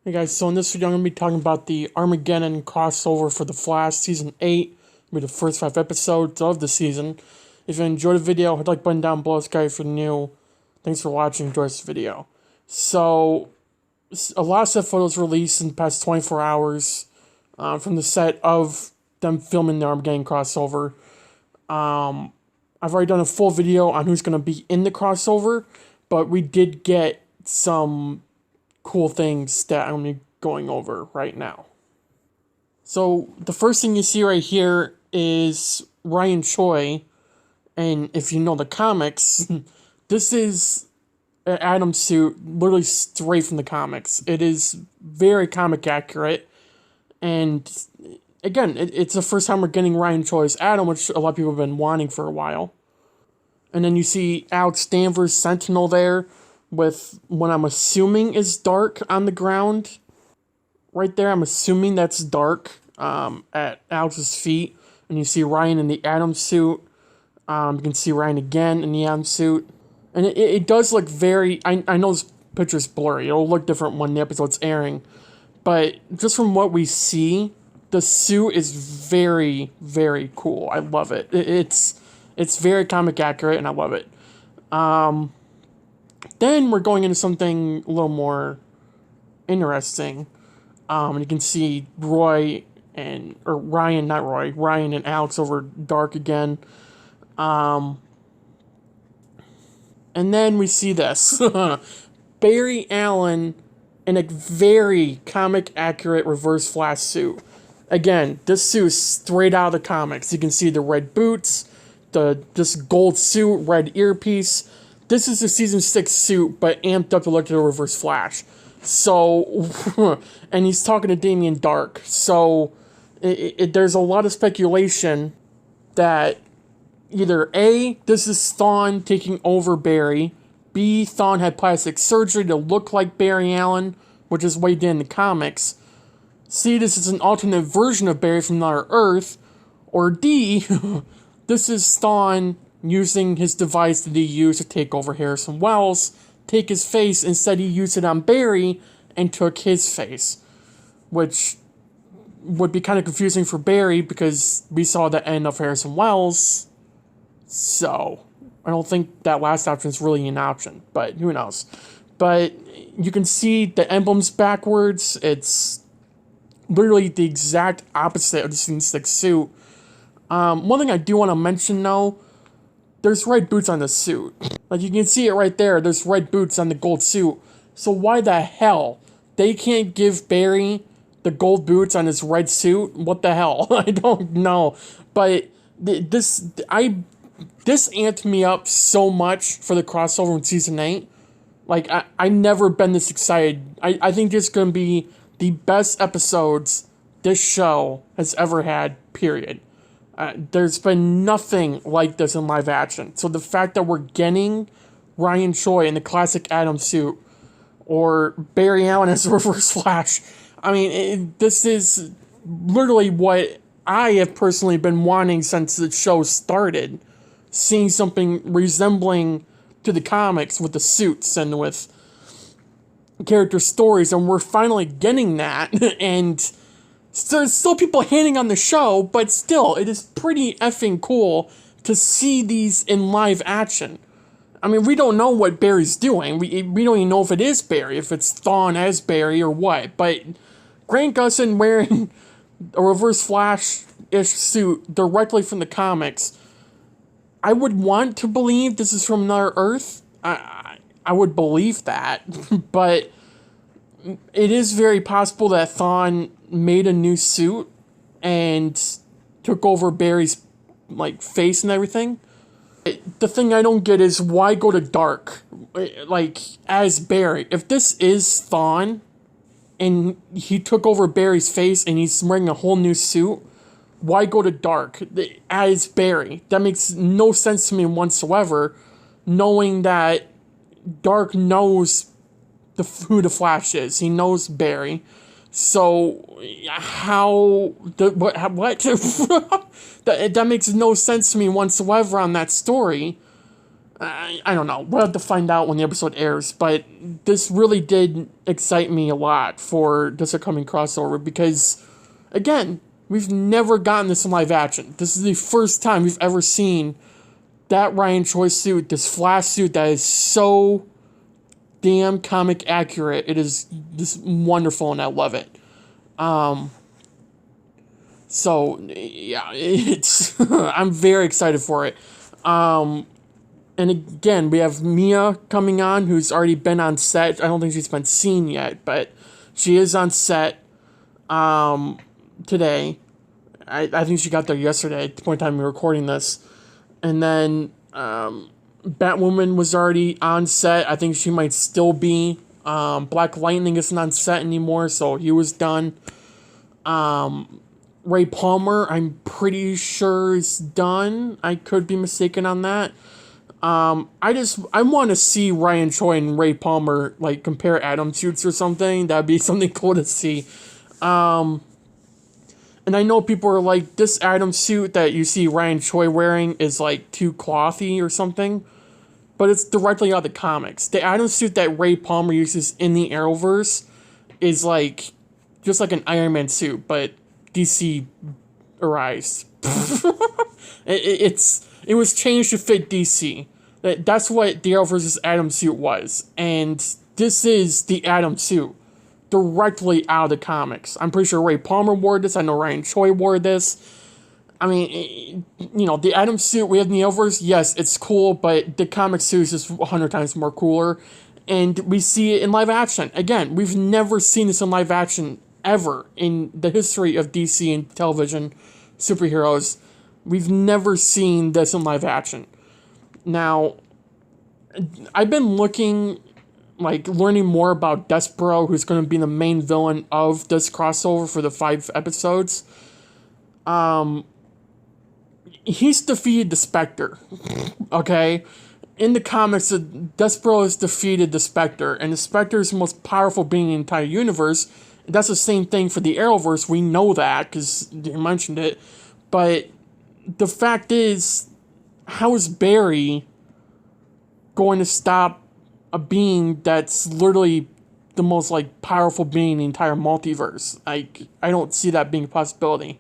Hey guys, so in this video I'm going to be talking about the Armageddon crossover for The Flash Season 8. It'll be the first 5 episodes of the season. If you enjoyed the video, hit the like button down below, subscribe if you're new. Thanks for watching, enjoy this video. So, a lot of set photos released in the past 24 hours from the set of them filming the Armageddon crossover. I've already done a full video on who's going to be in the crossover, but we did get some cool things that I'm going to be going over right now. So the first thing you see right here is Ryan Choi, and if you know the comics, this is an Atom suit literally straight from the comics. It is very comic accurate, and again, it's the first time we're getting Ryan Choi's Atom, which a lot of people have been wanting for a while. And then you see Alex Danvers' Sentinel there, with what I'm assuming is Dark on the ground. Right there, I'm assuming that's Dark at Alex's feet. And you see Ryan in the Atom suit. You can see Ryan again in the Atom suit. And it does look very... I know this picture's blurry. It'll look different when the episode's airing. But just from what we see, the suit is very, very cool. I love it. It's very comic accurate, and I love it. Then we're going into something a little more interesting. And you can see Ryan and Alex over Dark again. And then we see this. Barry Allen in a very comic accurate Reverse Flash suit. Again, this suit is straight out of the comics. You can see the red boots, this gold suit, red earpiece. This is the Season 6 suit, but amped up to look at the Reverse Flash. So, and he's talking to Damien Dark. So, there's a lot of speculation that either A, this is Thawne taking over Barry, B, Thawne had plastic surgery to look like Barry Allen, which is what he did in the comics, C, this is an alternate version of Barry from another Earth, or D, this is Thawne using his device that he used to take over Harrison Wells, take his face, instead he used it on Barry and took his face, which would be kind of confusing for Barry because we saw the end of Harrison Wells, so I don't think that last option is really an option, but who knows. But you can see the emblems backwards. It's literally the exact opposite of the Season 6 suit. One thing I do want to mention though, there's red boots on the suit. Like, you can see it right there. There's red boots on the gold suit. So why the hell they can't give Barry the gold boots on his red suit? What the hell? I don't know. But this amped me up so much for the crossover in Season 8. Like, I never been this excited. I think this is going to be the best episodes this show has ever had, period. There's been nothing like this in live action. So the fact that we're getting Ryan Choi in the classic Atom suit, or Barry Allen as a Reverse Flash, I mean, this is literally what I have personally been wanting since the show started. Seeing something resembling to the comics with the suits and with character stories, and we're finally getting that, and so there's still people hating on the show, but still, it is pretty effing cool to see these in live action. I mean, we don't know what Barry's doing. We don't even know if it is Barry, if it's Thawne as Barry or what. But Grant Gustin wearing a Reverse Flash-ish suit directly from the comics, I would want to believe this is from another Earth. I would believe that, but it is very possible that Thawne made a new suit and took over Barry's face and everything. The thing I don't get is why go to Dark as Barry? If this is Thawne and he took over Barry's face and he's wearing a whole new suit, why go to Dark as Barry? That makes no sense to me whatsoever, knowing that Dark knows who the Flash is. He knows Barry. So, what? that makes no sense to me whatsoever on that story. I don't know. We'll have to find out when the episode airs, but this really did excite me a lot for this upcoming crossover because, again, we've never gotten this in live action. This is the first time we've ever seen that Ryan Choi suit, this Flash suit that is so damn comic accurate. It is just wonderful, and I love it. So, yeah, it's I'm very excited for it. And again, we have Mia coming on, who's already been on set. I don't think she's been seen yet, but she is on set today. I think she got there yesterday at the point in time we were recording this. And then Batwoman was already on set. I think she might still be. Black Lightning isn't on set anymore, so he was done. Ray Palmer, I'm pretty sure is done. I could be mistaken on that. I want to see Ryan Choi and Ray Palmer like compare atom suits or something. That'd be something cool to see. And I know people are like, this atom suit that you see Ryan Choi wearing is like too clothy or something, but it's directly out of the comics. The atom suit that Ray Palmer uses in the Arrowverse is like just like an Iron Man suit, but DC arised. It was changed to fit DC. That's what the Arrowverse's Atom suit was. And this is the Atom suit. Directly out of the comics. I'm pretty sure Ray Palmer wore this. I know Ryan Choi wore this. I mean, the Atom suit we have in the Arrowverse, yes, it's cool, but the comic suit is just 100 times more cooler. And we see it in live action. Again, we've never seen this in live action ever in the history of DC and television superheroes. We've never seen this in live action. Now, I've been learning more about Despero, who's going to be the main villain of this crossover for the 5 episodes. He's defeated the Spectre, okay? In the comics, Despero has defeated the Spectre, and the Spectre is the most powerful being in the entire universe. That's the same thing for the Arrowverse. We know that, because you mentioned it. But the fact is, how is Barry going to stop a being that's literally the most powerful being in the entire multiverse? I don't see that being a possibility.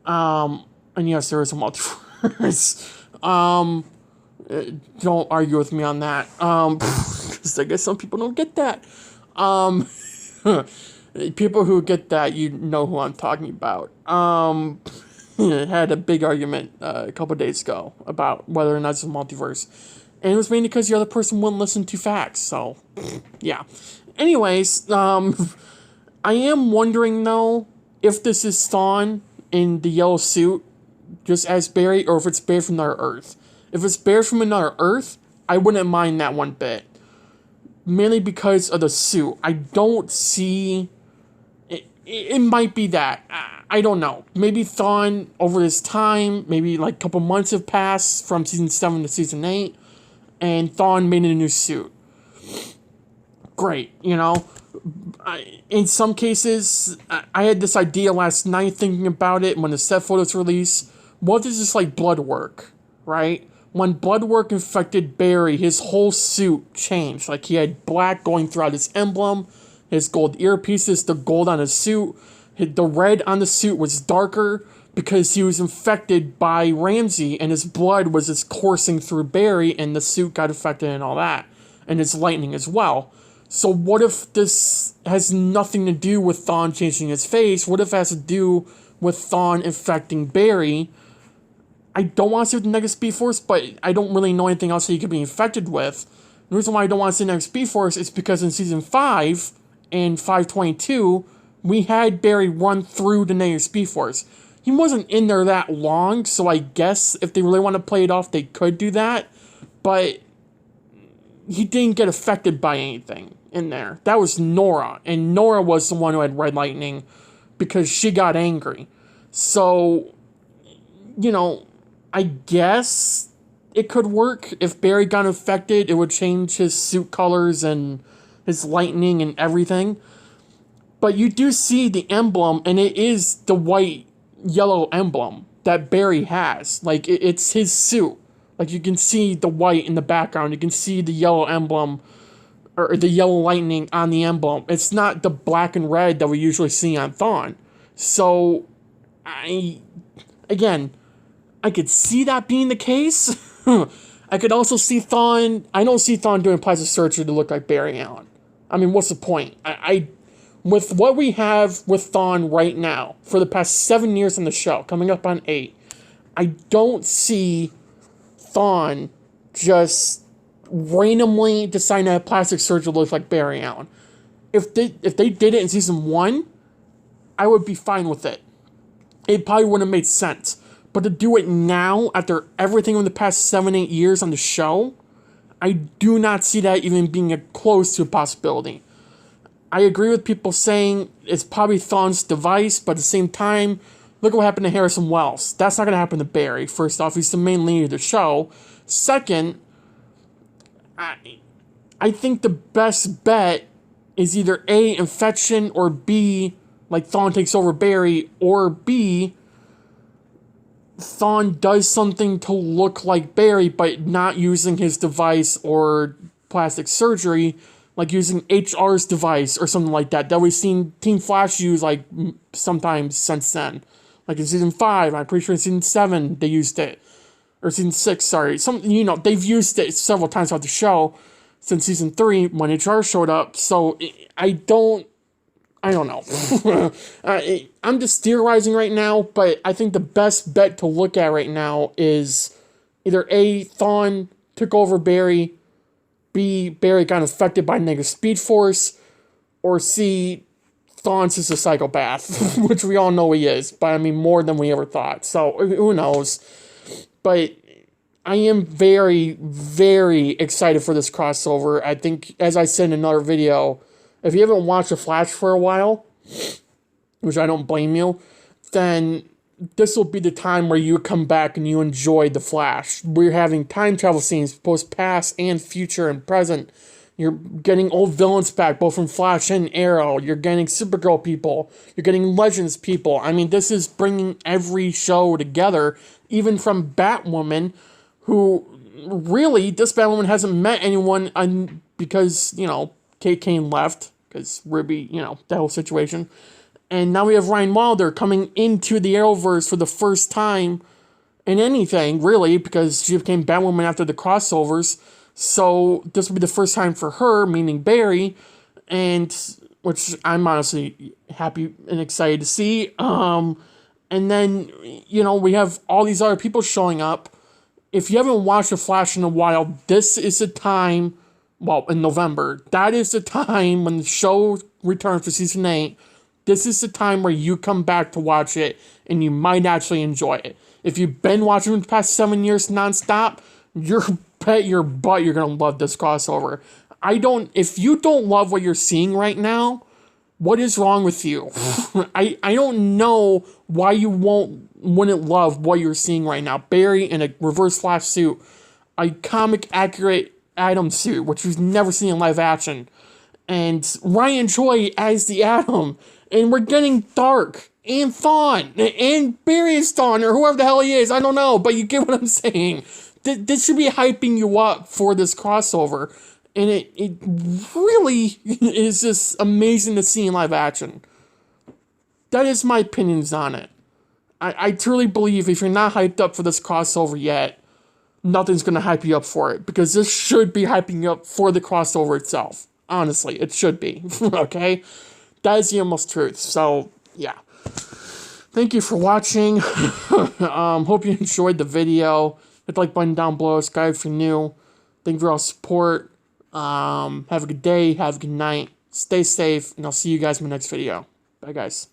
And yes, there is a multiverse. Don't argue with me on that. Because I guess some people don't get that. People who get that, you know who I'm talking about. Had a big argument a couple days ago about whether or not it's a multiverse. And it was mainly because the other person wouldn't listen to facts, so, yeah. Anyways, I am wondering, though, if this is Thawne in the yellow suit, just as Barry, or if it's Barry from another Earth. If it's Barry from another Earth, I wouldn't mind that one bit. Mainly because of the suit. I don't see... It might be that. I don't know. Maybe Thawne, over this time, maybe a couple months have passed from season 7 to season 8, and Thawne made a new suit. Great, in some cases, I had this idea last night thinking about it when the set photos released. What is this blood work, right? When blood work infected Barry, his whole suit changed. He had black going throughout his emblem, his gold earpieces, the gold on his suit. The red on the suit was darker because he was infected by Ramsey, and his blood was just coursing through Barry, and the suit got affected and all that. And his lightning as well. So what if this has nothing to do with Thawne changing his face? What if it has to do with Thawne infecting Barry? I don't want to see with the negative Speed Force, but I don't really know anything else that he could be infected with. The reason why I don't want to see negative Speed Force is because in Season 5, in 522, we had Barry run through the negative Speed Force. He wasn't in there that long, so I guess if they really want to play it off, they could do that. But he didn't get affected by anything in there. That was Nora, and Nora was the one who had red lightning because she got angry. So, I guess it could work. If Barry got infected, it would change his suit colors and his lightning and everything. But you do see the emblem, and it is the white-yellow emblem that Barry has. It's his suit. Like, you can see the white in the background. You can see the yellow emblem, or the yellow lightning on the emblem. It's not the black and red that we usually see on Thawne. So, again, I could see that being the case. I could also see Thawne. I don't see Thawne doing plastic surgery to look like Barry Allen. I mean, what's the point? With what we have with Thawne right now, for the past 7 years on the show, coming up on 8, I don't see Thawne just randomly deciding to have plastic surgery look like Barry Allen. If they did it in season 1, I would be fine with it. It probably wouldn't have made sense. But to do it now, after everything in the past 7-8 years on the show, I do not see that even being close to a possibility. I agree with people saying it's probably Thawne's device, but at the same time, look at what happened to Harrison Wells. That's not going to happen to Barry. First off, he's the main lead of the show. Second, I think the best bet is either A, infection, or B, like Thawne takes over Barry, or B, Thawne does something to look like Barry, but not using his device or plastic surgery, like using HR's device or something like that we've seen Team Flash use like sometimes since then. Like in season 5, I'm pretty sure in season 7 they used it. Or season 6, sorry. They've used it several times throughout the show since season 3 when HR showed up. So I don't know. I'm just theorizing right now, but I think the best bet to look at right now is either A, Thawne took over Barry, B, Barry got infected by negative speed force, or C, Thawne's just a psychopath, which we all know he is, but I mean more than we ever thought. So who knows? But I am very, very excited for this crossover. I think, as I said in another video, if you haven't watched The Flash for a while, which I don't blame you, then this will be the time where you come back and you enjoy The Flash. We're having time travel scenes, both past and future and present. You're getting old villains back, both from Flash and Arrow. You're getting Supergirl people. You're getting Legends people. I mean, this is bringing every show together, even from Batwoman, who really, this Batwoman hasn't met anyone because, Kate Kane left, because Ruby, that whole situation. And now we have Ryan Wilder coming into the Arrowverse for the first time in anything, really, because she became Batwoman after the crossovers. So this will be the first time for her, meaning Barry, and which I'm honestly happy and excited to see. And then, we have all these other people showing up. If you haven't watched The Flash in a while, this is the time, in November, that is the time when the show returns for season 8. This is the time where you come back to watch it, and you might actually enjoy it. If you've been watching it the past 7 years nonstop, bet your butt you're going to love this crossover. If you don't love what you're seeing right now, what is wrong with you? I don't know why you wouldn't love what you're seeing right now. Barry in a Reverse Flash suit, a comic accurate Atom suit, which we've never seen in live action, and Ryan Choi as the Atom, and we're getting Dark, and Thawne, and Barry is Thawne, or whoever the hell he is, I don't know, but you get what I'm saying. This should be hyping you up for this crossover, and it really is just amazing to see in live action. That is my opinions on it. I truly believe if you're not hyped up for this crossover yet, nothing's going to hype you up for it, because this should be hyping you up for the crossover itself. Honestly, it should be, okay? That is the almost truth, so, yeah. Thank you for watching. Hope you enjoyed the video. Hit the like button down below, subscribe if you're new. Thank you for all support. Have a good day, have a good night. Stay safe, and I'll see you guys in my next video. Bye, guys.